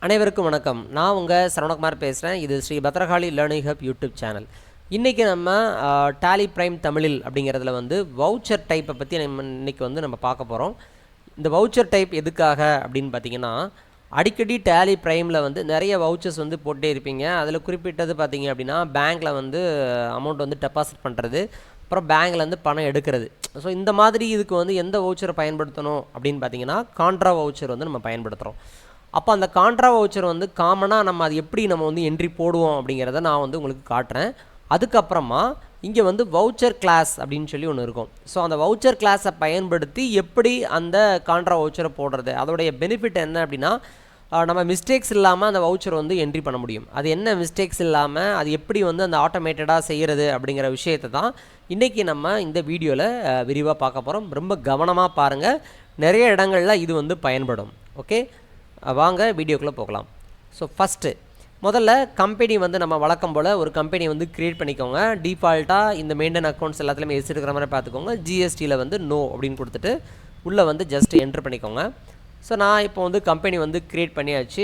அனைவருக்கும் வணக்கம். நான் உங்கள் சரவணகுமார் பேசுகிறேன். இது Shri Bhadrakali learning hub YouTube channel. இன்றைக்கி நம்ம டேலி பிரைம் தமிழில் அப்படிங்கிறதுல வவுச்சர் டைப்பை பற்றி நம்ம பார்க்க போகிறோம். இந்த வவுச்சர் டைப் எதுக்காக அப்படின்னு பார்த்தீங்கன்னா, அடிக்கடி டேலி பிரைமில் நிறைய வவுச்சர்ஸ் போட்டே இருப்பீங்க. அதில் குறிப்பிட்டது பார்த்தீங்க அப்படின்னா பேங்க்கில் அமௌண்ட் டெபாசிட் பண்ணுறது, அப்புறம் பேங்க்லேருந்து பணம் எடுக்கிறது. ஸோ இந்த மாதிரி இதுக்கு எந்த வவுச்சரை பயன்படுத்தணும் அப்படின்னு பார்த்தீங்கன்னா, கான்ட்ரா வவுச்சர் நம்ம பயன்படுத்துகிறோம். அப்போ அந்த கான்ட்ரா வவுச்சர் காமனாக நம்ம அது எப்படி நம்ம என்ட்ரி போடுவோம் அப்படிங்கிறத நான் உங்களுக்கு காட்டுறேன். அதுக்கப்புறமா இங்கே வவுச்சர் கிளாஸ் அப்படின்னு சொல்லி ஒன்று இருக்கும். ஸோ அந்த வவுச்சர் கிளாஸை பயன்படுத்தி எப்படி அந்த கான்ட்ரா வவுச்சரை போடுறது, அதோடைய பெனிஃபிட் என்ன அப்படின்னா, நம்ம மிஸ்டேக்ஸ் இல்லாமல் அந்த வவுச்சர் என்ட்ரி பண்ண முடியும். அது என்ன மிஸ்டேக்ஸ் இல்லாமல் அது எப்படி அந்த ஆட்டோமேட்டடாக செய்கிறது அப்படிங்கிற விஷயத்தை தான் இன்றைக்கி நம்ம இந்த வீடியோவில் விரிவாக பார்க்க போகிறோம். ரொம்ப கவனமாக பாருங்கள், நிறைய இடங்களில் இது பயன்படும். ஓகே, வாங்க வீடியோக்குள்ளே போகலாம். ஸோ ஃபஸ்ட்டு முதல்ல கம்பெனி நம்ம வழக்கம் போல் ஒரு கம்பெனி க்ரியேட் பண்ணிக்கோங்க. டிஃபால்ட்டாக இந்த மெயின்டைன் அக்கௌண்ட்ஸ் எல்லாத்துலேயுமே எஸ் இருக்கிற மாதிரி பார்த்துக்கோங்க. ஜிஎஸ்டியில் நோ அப்படின்னு கொடுத்துட்டு உள்ளே ஜஸ்ட் என்ட்ரு பண்ணிக்கோங்க. ஸோ நான் இப்போ கம்பெனி க்ரியேட் பண்ணியாச்சு.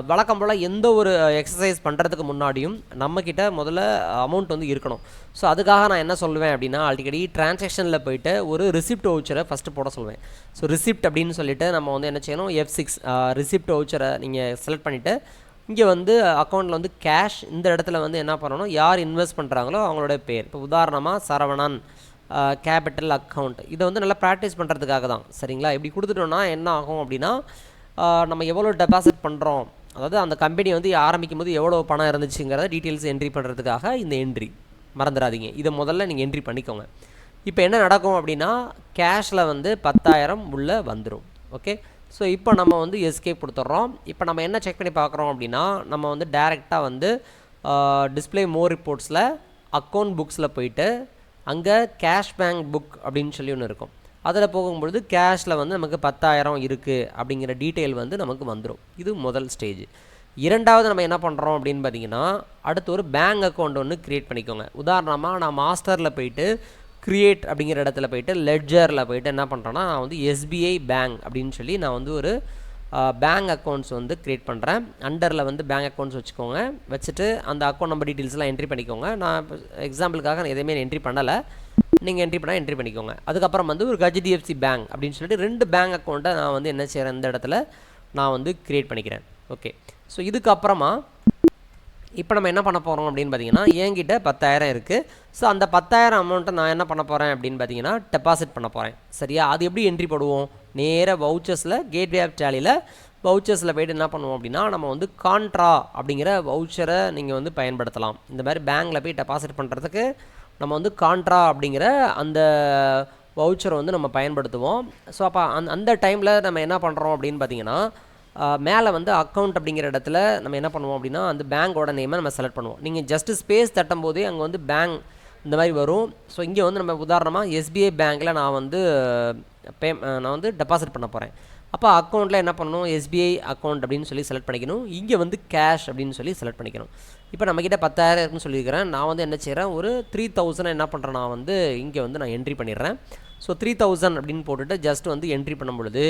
வழக்கம் போல் எந்த ஒரு எக்ஸசைஸ் பண்ணுறதுக்கு முன்னாடியும் நம்மக்கிட்ட முதல்ல அமௌண்ட் இருக்கணும். ஸோ அதுக்காக நான் என்ன சொல்லுவேன் அப்படின்னா, அடிக்கடி டிரான்சாக்ஷனில் போய்ட்டு ஒரு ரிசிப்ட் வவுச்சரை ஃபஸ்ட்டு போட சொல்லுவேன். ஸோ ரிசிப்ட் அப்படின்னு சொல்லிவிட்டு நம்ம என்ன செய்யணும், F6 ரிசிப்ட் வவுச்சரை நீங்கள் செலக்ட் பண்ணிவிட்டு இங்கே அக்கௌண்ட்டில் கேஷ் இந்த இடத்துல என்ன பண்ணணும், யார் இன்வெஸ்ட் பண்ணுறாங்களோ அவங்களோட பேர். இப்போ உதாரணமாக சரவணன் கேபிட்டல் அக்கௌண்ட், இதை நல்லா ப்ராக்டிஸ் பண்ணுறதுக்காக தான். சரிங்களா? இப்படி கொடுத்துட்டோன்னா என்ன ஆகும் அப்படின்னா, நம்ம எவ்வளோ டெபாசிட் பண்ணுறோம், அதாவது அந்த கம்பெனி ஆரம்பிக்கும் போது எவ்வளோ பணம் இருந்துச்சுங்கிறத டீட்டெயில்ஸ் என்ட்ரி பண்ணுறதுக்காக இந்த என்ட்ரி மறந்துடாதீங்க. இதை முதல்ல நீங்கள் என்ட்ரி பண்ணிக்கோங்க. இப்போ என்ன நடக்கும் அப்படின்னா, கேஷில் 10,000 உள்ளே வந்துடும். ஓகே, ஸோ இப்போ நம்ம எஸ்கேப் கொடுத்துட்றோம். இப்போ நம்ம என்ன செக் பண்ணி பார்க்குறோம் அப்படின்னா, நம்ம டேரெக்டாக டிஸ்பிளே மோர் ரிப்போர்ட்ஸில் அக்கௌண்ட் புக்ஸில் போயிட்டு அங்கே கேஷ் பேங்க் புக் அப்படின்னு சொல்லி ஒன்று இருக்கும். அதில் போகும்பொழுது கேஷில் நமக்கு 10,000 இருக்குது அப்படிங்கிற டீட்டெயில் நமக்கு வந்துடும். இது முதல் ஸ்டேஜ். இரண்டாவது நம்ம என்ன பண்ணுறோம் அப்படின்னு பார்த்தீங்கன்னா, அடுத்து ஒரு பேங்க் அக்கௌண்ட் ஒன்று க்ரியேட் பண்ணிக்கோங்க. உதாரணமாக நான் மாஸ்டரில் போயிட்டு க்ரியேட் அப்படிங்கிற இடத்துல போயிட்டு லெட்ஜரில் போயிட்டு என்ன பண்ணுறேன்னா, நான் எஸ்பிஐ பேங்க் அப்படின்னு சொல்லி நான் ஒரு பேங்க் அக்கௌண்ட்ஸ் க்ரியேட் பண்ணுறேன். அண்டரில் பேங்க் அக்கௌண்ட்ஸ் வச்சுக்கோங்க. வச்சுட்டு அந்த அக்கௌண்ட் நம்பர் டீட்டெயில்ஸ்லாம் என்ட்ரி பண்ணிக்கோங்க. நான் இப்போ எக்ஸாம்பிளுக்காக நான் எதுவுமே என்ட்ரி பண்ணலை, நீங்கள் என்ட்ரி பண்ணால் என்ட்ரி பண்ணிக்கோங்க. அதுக்கப்புறம் ஒரு HDFC பேங்க் அப்படின்னு சொல்லிட்டு 2 பேங்க் அக்கௌண்ட்டை நான் என்ன செய்கிறேன், இந்த இடத்துல நான் க்ரியேட் பண்ணிக்கிறேன். ஓகே, ஸோ இதுக்கப்புறமா இப்போ நம்ம என்ன பண்ண போகிறோம் அப்படின்னு பார்த்தீங்கன்னா, என்கிட்ட 10,000 இருக்குது. ஸோ அந்த 10,000 அமௌண்ட்டை நான் என்ன பண்ண போகிறேன் அப்படின்னு பார்த்தீங்கன்னா, டெபாசிட் பண்ண போகிறேன். சரியா? அது எப்படி என்ட்ரி போடுவோம், நேராக வவுச்சர்ஸில் கேட்வே ஆஃப் டேலியில் வவுச்சர்ஸில் போய்ட்டு என்ன பண்ணுவோம் அப்படின்னா, நம்ம கான்ட்ரா அப்படிங்கிற வவுச்சரை நீங்கள் பயன்படுத்தலாம். இந்த மாதிரி பேங்க்கில் போய் டெபாசிட் பண்ணுறதுக்கு நம்ம கான்ட்ரா அப்படிங்கிற அந்த வவுச்சரை நம்ம பயன்படுத்துவோம். ஸோ அப்போ அந்த டைமில் நம்ம என்ன பண்ணுறோம் அப்படின்னு பார்த்தீங்கன்னா, மேலே அக்கௌண்ட் அப்படிங்கிற இடத்துல நம்ம என்ன பண்ணுவோம் அப்படின்னா, அந்த பேங்கோட நேமை நம்ம செலக்ட் பண்ணுவோம். நீங்கள் ஜஸ்ட்டு ஸ்பேஸ் தட்டும் போதே அங்கே பேங்க் இந்த மாதிரி வரும். ஸோ இங்கே நம்ம உதாரணமாக எஸ்பிஐ பேங்க்கில் நான் டெபாசிட் பண்ண போகிறேன். அப்போ அக்கௌண்ட்டில் என்ன பண்ணணும், எஸ்பிஐ அக்கௌண்ட் அப்படின்னு சொல்லி செலக்ட் பண்ணிக்கணும். இங்கே கேஷ் அப்படின்னு சொல்லி செலக்ட் பண்ணிக்கணும். இப்போ நம்மக்கிட்ட 10,000 இருக்குன்னு சொல்லியிருக்கிறேன். நான் என்ன செய்கிறேன், ஒரு 3,000 என்ன பண்ணுறேன், நான் இங்கே நான் என்ட்ரி பண்ணிடுறேன். ஸோ 3,000 அப்படின்னு போட்டுட்டு ஜஸ்ட் என்ட்ரி பண்ணும் பொழுது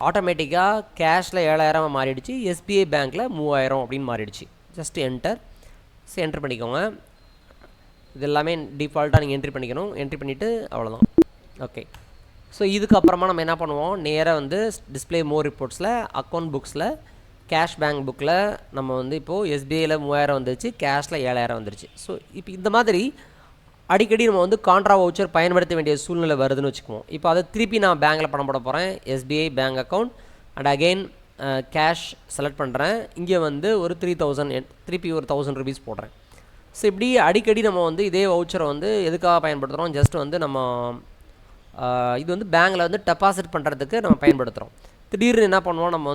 ஆட்டோமேட்டிக்காக கேஷில் 7,000 மாறிடுச்சு, எஸ்பிஐ பேங்க்கில் 3,000 அப்படின்னு மாறிடுச்சு. ஜஸ்ட் என்டர் பண்ணிக்கோங்க. இது எல்லாமே டிஃபால்ட்டாக நீங்கள் என்ட்ரி பண்ணிக்கணும். என்ட்ரி பண்ணிவிட்டு அவ்வளோதான். ஓகே, ஸோ இதுக்கப்புறமா நம்ம என்ன பண்ணுவோம், நேராக டிஸ்பிளே மோர் ரிப்போர்ட்ஸில் அக்கௌண்ட் புக்ஸில் கேஷ் பேங்க் புக்கில் நம்ம இப்போது எஸ்பிஐயில் 3,000 வந்துருச்சு, கேஷில் 7,000 வந்துருச்சு. ஸோ இப்போ இந்த மாதிரி அடிக்கடி நம்ம கான்ட்ரா வவுச்சர் பயன்படுத்த வேண்டிய சூழ்நிலை வருதுன்னு வச்சுக்குவோம். இப்போ அதை திருப்பி நான் பேங்க்கில் பணம் போட போகிறேன். SBI bank account and again cash select பண்ணுறேன். இங்கே ஒரு 3,000 திருப்பி ஒரு 1,000 ருபீஸ் போடுறேன். ஸோ இப்படி அடிக்கடி நம்ம இதே வவுச்சரை எதுக்காக பயன்படுத்துகிறோம், ஜஸ்ட் நம்ம இது பேங்க்கில் டெபாசிட் பண்ணுறதுக்கு நம்ம பயன்படுத்துகிறோம். திடீர்னு என்ன பண்ணுவோம், நம்ம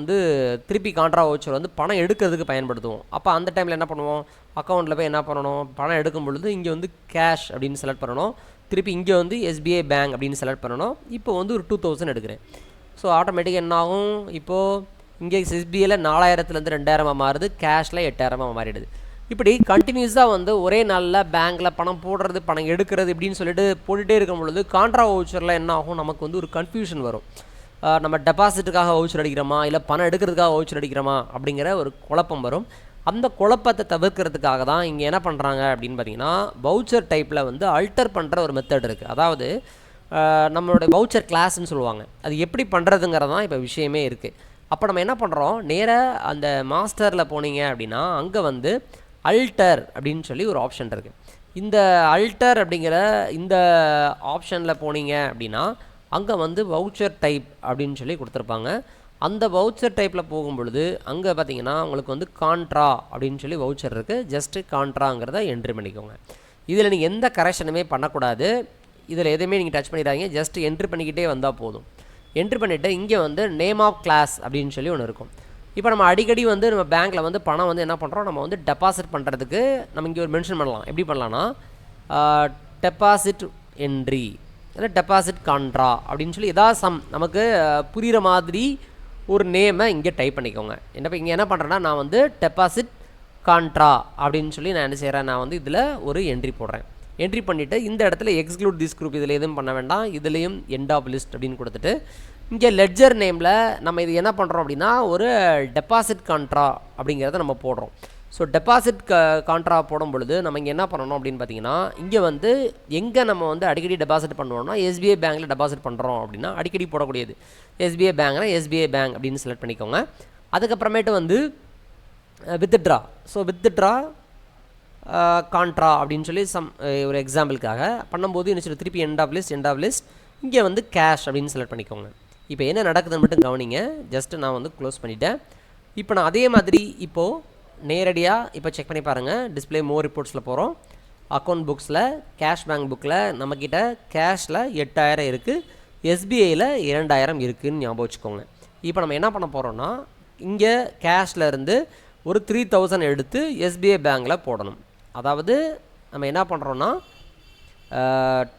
திருப்பி கான்ட்ரா வவுச்சர் பணம் எடுக்கிறதுக்கு பயன்படுத்துவோம். அப்போ அந்த டைமில் என்ன பண்ணுவோம், அக்கௌண்ட்டில் போய் என்ன பண்ணணும், பணம் எடுக்கும் பொழுது இங்கே கேஷ் அப்படின்னு செலக்ட் பண்ணணும். திருப்பி இங்கே எஸ்பிஐ பேங்க் அப்படின்னு செலக்ட் பண்ணணும். இப்போ ஒரு 2,000 எடுக்கிறேன். ஸோ ஆட்டோமேட்டிக்காக என்ன ஆகும், இப்போது இங்கே எஸ்பிஐயில் 4,000லேருந்து 2,000 மாறுது, கேஷில் 8,000 மாறிடுது. இப்படி கண்டினியூஸாக ஒரே நாளில் பேங்க்கில் பணம் போடுறது பணம் எடுக்கிறது இப்படின்னு சொல்லிட்டு போட்டுகிட்டே இருக்கும் பொழுது கான்ட்ரா வவுச்சரில் என்ன ஆகும், நமக்கு ஒரு கன்ஃபியூஷன் வரும். நம்ம டெபாசிட்டுக்காக வவுச்சர் அடிக்கிறோமா இல்லை பணம் எடுக்கிறதுக்காக வவுச்சர் அடிக்கிறோமா அப்படிங்கிற ஒரு குழப்பம் வரும். அந்த குழப்பத்தை தவிர்க்கிறதுக்காக தான் இங்கே என்ன பண்ணுறாங்க அப்படின்னு பார்த்தீங்கன்னா வவுச்சர் டைப்பில் வந்து அல்டர் பண்ணுற ஒரு மெத்தட் இருக்குது. அதாவது நம்மளுடைய வவுச்சர் கிளாஸ்ன்னு சொல்லுவாங்க. அது எப்படி பண்ணுறதுங்கிறது தான் இப்போ விஷயமே இருக்குது. அப்போ நம்ம என்ன பண்ணுறோம், நேராக அந்த மாஸ்டரில் போனீங்க அப்படின்னா அங்கே வந்து அல்டர் அப்படின்னு சொல்லி ஒரு ஆப்ஷன் இருக்குது. இந்த அல்டர் அப்படிங்கிற இந்த ஆப்ஷனில் போனீங்க அப்படின்னா அங்கே வந்து வவுச்சர் டைப் அப்படின்னு சொல்லி கொடுத்துருப்பாங்க. அந்த வவுச்சர் டைப்பில் போகும் பொழுது அங்கே பார்த்தீங்கன்னா உங்களுக்கு வந்து கான்ட்ரா அப்படின்னு சொல்லி வவுச்சர் இருக்குது. ஜஸ்ட்டு கான்ட்ராங்கிறத என்ட்ரி பண்ணிக்கோங்க. இதில் நீங்கள் எந்த கரெக்ஷனுமே பண்ணக்கூடாது. இதில் எதுவுமே நீங்கள் டச் பண்ணிடாதீங்க. ஜஸ்ட் என்ட்ரி பண்ணிக்கிட்டே வந்தால் போதும். என்ட்ரி பண்ணிவிட்டு இங்கே வந்து நேம் ஆஃப் கிளாஸ் அப்படின்னு சொல்லி ஒன்று இருக்கும். இப்போ நம்ம அடிக்கடி வந்து நம்ம பேங்க்கில் வந்து பணம் வந்து என்ன பண்ணுறோம், நம்ம வந்து டெபாசிட் பண்ணுறதுக்கு நம்ம இங்கே ஒரு மென்ஷன் பண்ணலாம். எப்படி பண்ணலான்னா டெபாசிட் என்ட்ரி இல்லை டெபாசிட் கான்ட்ரா அப்படின்னு சொல்லி ஏதாவது நமக்கு புரிகிற மாதிரி ஒரு நேமை இங்கே டைப் பண்ணிக்கோங்க. என்ன இங்கே என்ன பண்ணுறேன்னா நான் வந்து டெபாசிட் கான்ட்ரா அப்படின்னு சொல்லி நான் என்ன செய்கிறேன், நான் வந்து இதில் ஒரு என்ட்ரி போடுறேன். என்ட்ரி பண்ணிவிட்டு இந்த இடத்துல எக்ஸ்க்ளூட் திஸ் குரூப் இதில் எதுவும் பண்ண வேண்டாம். இதுலேயும் எண்ட் ஆஃப் லிஸ்ட் அப்படின்னு கொடுத்துட்டு இங்கே லெட்ஜர் நேமில் நம்ம இது என்ன பண்ணுறோம் அப்படின்னா ஒரு டெபாசிட் கான்ட்ரா அப்படிங்கிறத நம்ம போடுறோம். ஸோ டெபாசிட் கான்ட்ரா போடும் பொழுது நம்ம இங்கே என்ன பண்ணணும் அப்படின்னு பார்த்தீங்கன்னா இங்கே வந்து எங்கே நம்ம வந்து அடிக்கடி டெபாசிட் பண்ணுவோம்னா எஸ்பிஐ பேங்க்கில் டெபாசிட் பண்ணுறோம் அப்படின்னா அடிக்கடி போடக்கூடியது எஸ்பிஐ பேங்க்னா எஸ்பிஐ பேங்க் அப்படின்னு செலக்ட் பண்ணிக்கோங்க. அதுக்கப்புறமேட்டு வந்து வித்ட்ரா. ஸோ வித்ட்ரா கான்ட்ரா அப்படின்னு சொல்லி ஒரு எக்ஸாம்பிளுக்காக பண்ணும்போது என்ன சொல்லி திருப்பி எண்ட் ஆஃப் லிஸ்ட் இங்கே வந்து கேஷ் அப்படின்னு செலக்ட் பண்ணிக்கோங்க. இப்போ என்ன நடக்குதுன்னு மட்டும் கவனிங்க. ஜஸ்ட்டு நான் வந்து க்ளோஸ் பண்ணிவிட்டேன். இப்போ நான் அதே மாதிரி இப்போது நேரடியாக இப்போ செக் பண்ணி பாருங்கள். டிஸ்பிளே மோர் ரிப்போர்ட்ஸில் போகிறோம். அக்கௌண்ட் புக்ஸில் கேஷ் பேங்க் புக்கில் நம்மக்கிட்ட கேஷில் 8000 இருக்குது, எஸ்பிஐயில் 2000 இருக்குதுன்னு ஞாபகம் வச்சுக்கோங்க. இப்போ நம்ம என்ன பண்ண போகிறோன்னா இங்கே கேஷில் இருந்து ஒரு 3000 எடுத்து எஸ்பிஐ பேங்க்கில் போடணும். அதாவது நம்ம என்ன பண்ணுறோன்னா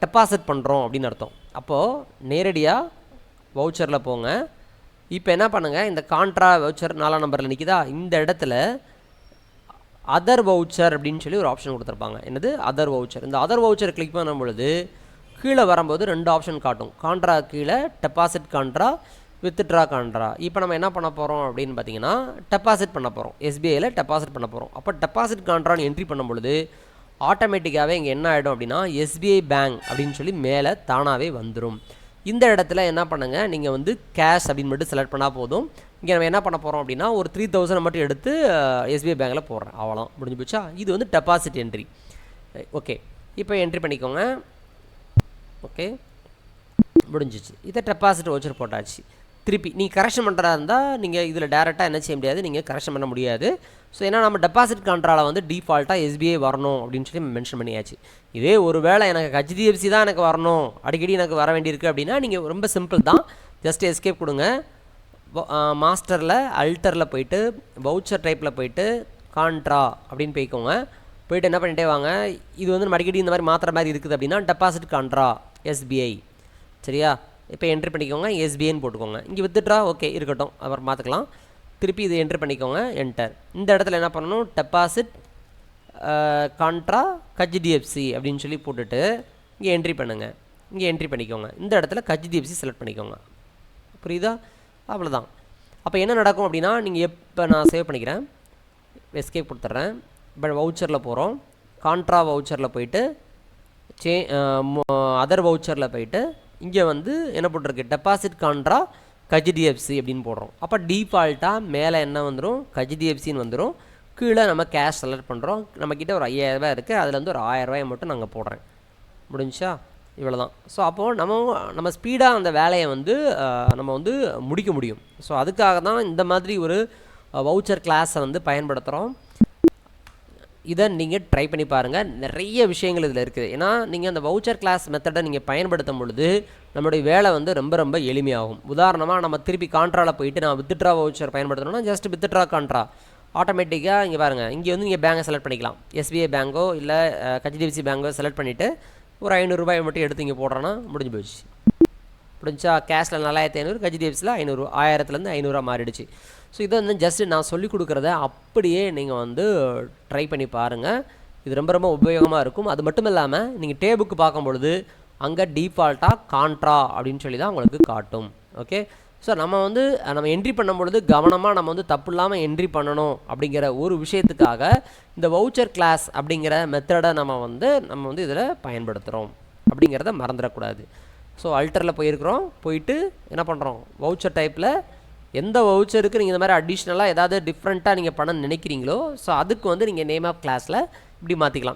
டெபாசிட் பண்ணுறோம் அப்படின்னு அர்த்தம். அப்போது நேரடியாக வவுச்சரில் போங்க. இப்போ என்ன பண்ணுங்கள், இந்த கான்ட்ரா வவுச்சர் 4ஆம் நம்பரில் நிற்கிதா, இந்த இடத்துல அதர் வவுச்சர் அப்படின்னு சொல்லி ஒரு ஆப்ஷன் கொடுத்துருப்பாங்க. என்னது அதர் வவுச்சர். இந்த அதர் வவுச்சர் கிளிக் பண்ணும் பொழுது கீழே வரும்போது 2 ஆப்ஷன் காட்டும். கான்ட்ரா கீழே டெபாசிட் கான்ட்ரா, வித்ட்ரா கான்ட்ரா. இப்போ நம்ம என்ன பண்ண போகிறோம் அப்படின்னு பார்த்தீங்கன்னா டெபாசிட் பண்ண போகிறோம். எஸ்பிஐயில் டெபாசிட் பண்ண போகிறோம். அப்போ டெபாசிட் கான்ட்ரான்னு என்ட்ரி பண்ணும் பொழுது ஆட்டோமேட்டிக்காகவே இங்கே என்ன ஆகிடும் அப்படின்னா எஸ்பிஐ பேங்க் அப்படின்னு சொல்லி மேலே தானாகவே வந்துடும். இந்த இடத்துல என்ன பண்ணுங்கள், நீங்கள் வந்து கேஷ் அப்படின்னு மட்டும் செலக்ட் பண்ணால் போதும். இங்கே நம்ம என்ன பண்ண போகிறோம் அப்படின்னா ஒரு 3000 மட்டும் எடுத்து எஸ்பிஐ பேங்கில் போடுறேன். அவ்வளோ முடிஞ்சு போச்சா. இது வந்து டெபாசிட் என்ட்ரி. ஓகே, இப்போ என்ட்ரி பண்ணிக்கோங்க. ஓகே, முடிஞ்சிச்சு. இதை டெபாசிட் வவுச்சர் போட்டாச்சு. திருப்பி நீங்கள் கரெக்ஷன் பண்ணுறதா இருந்தால் நீங்கள் இதில் டேரெக்டாக என்ன செய்ய முடியாது, நீங்கள் கரெக்ஷன் பண்ண முடியாது. ஸோ ஏன்னா நம்ம டெபாசிட் கான்ட்ராவில் வந்து டிஃபால்ட்டாக எஸ்பிஐ வரணும் அப்படின்னு சொல்லி மென்ஷன் பண்ணியாச்சு. இதே ஒரு வேளை எனக்கு ஹெச்டிஎஃப்சி தான் எனக்கு வரணும், அடிக்கடி எனக்கு வர வேண்டியிருக்கு அப்படின்னா நீங்கள் ரொம்ப சிம்பிள் தான். ஜஸ்ட் எஸ்கேப் கொடுங்க. மாஸ்டரில் அல்டரில் போயிட்டு வவுச்சர் டைப்பில் போயிட்டு கான்ட்ரா அப்படின்னு போய்க்கோங்க. போயிட்டு என்ன பண்ணிட்டே வாங்க, இது வந்து நம்ம அடிக்கடி இந்த மாதிரி மாத்திர மாதிரி இருக்குது அப்படின்னா டெபாசிட் கான்ட்ரா எஸ்பிஐ. சரியா, இப்போ என்ட்ரி பண்ணிக்கோங்க, எஸ்பிஐன்னு போட்டுக்கோங்க. இங்கே வித்ட்ரா ஓகே இருக்கட்டும், அப்புறம் பார்த்துக்கலாம். திருப்பி இது என்ட்ரி பண்ணிக்கோங்க, என்டர். இந்த இடத்துல என்ன பண்ணணும், டெபாசிட் கான்ட்ரா ஹெச்டிஎஃப்சி அப்படின்னு சொல்லி போட்டுட்டு இங்கே என்ட்ரி பண்ணுங்கள். இங்கே என்ட்ரி பண்ணிக்கோங்க. இந்த இடத்துல ஹெச்டிஎஃப்சி செலக்ட் பண்ணிக்கோங்க. புரியுதா? அவ்வளோதான். அப்போ என்ன நடக்கும் அப்படின்னா நீங்கள் எப்போ நான் சேவ் பண்ணிக்கிறேன், எஸ்கேப் கொடுத்துட்றேன். இப்போ வவுச்சரில் போகிறோம். கான்ட்ரா வவுச்சரில் போயிட்டு அதர் வவுச்சரில் போயிட்டு இங்கே வந்து என்ன போட்டிருக்கு, டெபாசிட் கான்ட்ரா ஹெச்டிஎஃப்சி அப்படின்னு போடுறோம். அப்போ டிஃபால்ட்டாக மேலே என்ன வந்துடும், ஹெச்டிஎஃப்சின்னு வந்துடும். கீழே நம்ம கேஷ் செலக்ட் பண்ணுறோம். நம்மக்கிட்ட ஒரு 5000 இருக்குது, அதில் வந்து ஒரு 1000 மட்டும் நாங்கள் போடுறேன். முடிஞ்சா இவ்வளோ தான். ஸோ அப்போது நம்ம ஸ்பீடாக அந்த வேலையை வந்து நம்ம வந்து முடிக்க முடியும். ஸோ அதுக்காக தான் இந்த மாதிரி ஒரு வவுச்சர் கிளாஸை வந்து பயன்படுத்துகிறோம். இதை நீங்கள் ட்ரை பண்ணி பாருங்கள். நிறைய விஷயங்கள் இதில் இருக்குது. ஏன்னா நீங்கள் அந்த வவுச்சர் கிளாஸ் மெத்தடை நீங்கள் பயன்படுத்தும் பொழுது நம்மளுடைய வேலை வந்து ரொம்ப ரொம்ப எளிமையாகும். உதாரணமாக நம்ம திருப்பி கான்ட்ராவில் போயிட்டு நான் வித்ட்ரா வவுச்சர் பயன்படுத்தணும்னா ஜஸ்ட் வித்ட்ரா கான்ட்ரா ஆட்டோமேட்டிக்காக இங்கே பாருங்கள், இங்கே வந்து நீங்கள் பேங்கை செலக்ட் பண்ணிக்கலாம். எஸ்பிஐ பேங்கோ இல்லை ஹெச்டிஎஃப்சி பேங்கோ செலக்ட் பண்ணிவிட்டு ஒரு 500 ரூபாய் மட்டும் எடுத்து இங்கே போடுறோன்னா முடிஞ்சு போச்சு. முடிஞ்சா கேஷில் 4500, ஹெச்டிஎஃப்சியில் 500, 1000லேருந்து 500 மாறிடுச்சு. ஸோ இதை வந்து ஜஸ்ட்டு நான் சொல்லிக் கொடுக்குறத அப்படியே நீங்கள் வந்து ட்ரை பண்ணி பாருங்கள். இது ரொம்ப ரொம்ப உபயோகமாக இருக்கும். அது மட்டும் இல்லாமல் நீங்கள் டேபுக்கு பார்க்கும் பொழுது அங்கே டிஃபால்ட்டாக கான்ட்ரா அப்படின்னு சொல்லி தான் உங்களுக்கு காட்டும். ஓகே, ஸோ நம்ம என்ட்ரி பண்ணும்பொழுது கவனமாக நம்ம தப்பு இல்லாமல் என்ட்ரி பண்ணணும் அப்படிங்கிற ஒரு விஷயத்துக்காக இந்த வவுச்சர் கிளாஸ் அப்படிங்கிற மெத்தடை நம்ம இதில் பயன்படுத்துகிறோம் அப்படிங்கிறத மறந்துடக்கூடாது. ஸோ அல்டரில் போயிட்டு என்ன பண்ணுறோம், வவுச்சர் டைப்பில் எந்த வவுச்சருக்கு நீங்கள் இந்த மாதிரி அடிஷ்னலாக ஏதாவது டிஃப்ரெண்ட்டாக நீங்கள் பண்ண நினைக்கிறீங்களோ ஸோ அதுக்கு நீங்கள் நேம் ஆஃப் கிளாஸில் இப்படி மாற்றிக்கலாம்.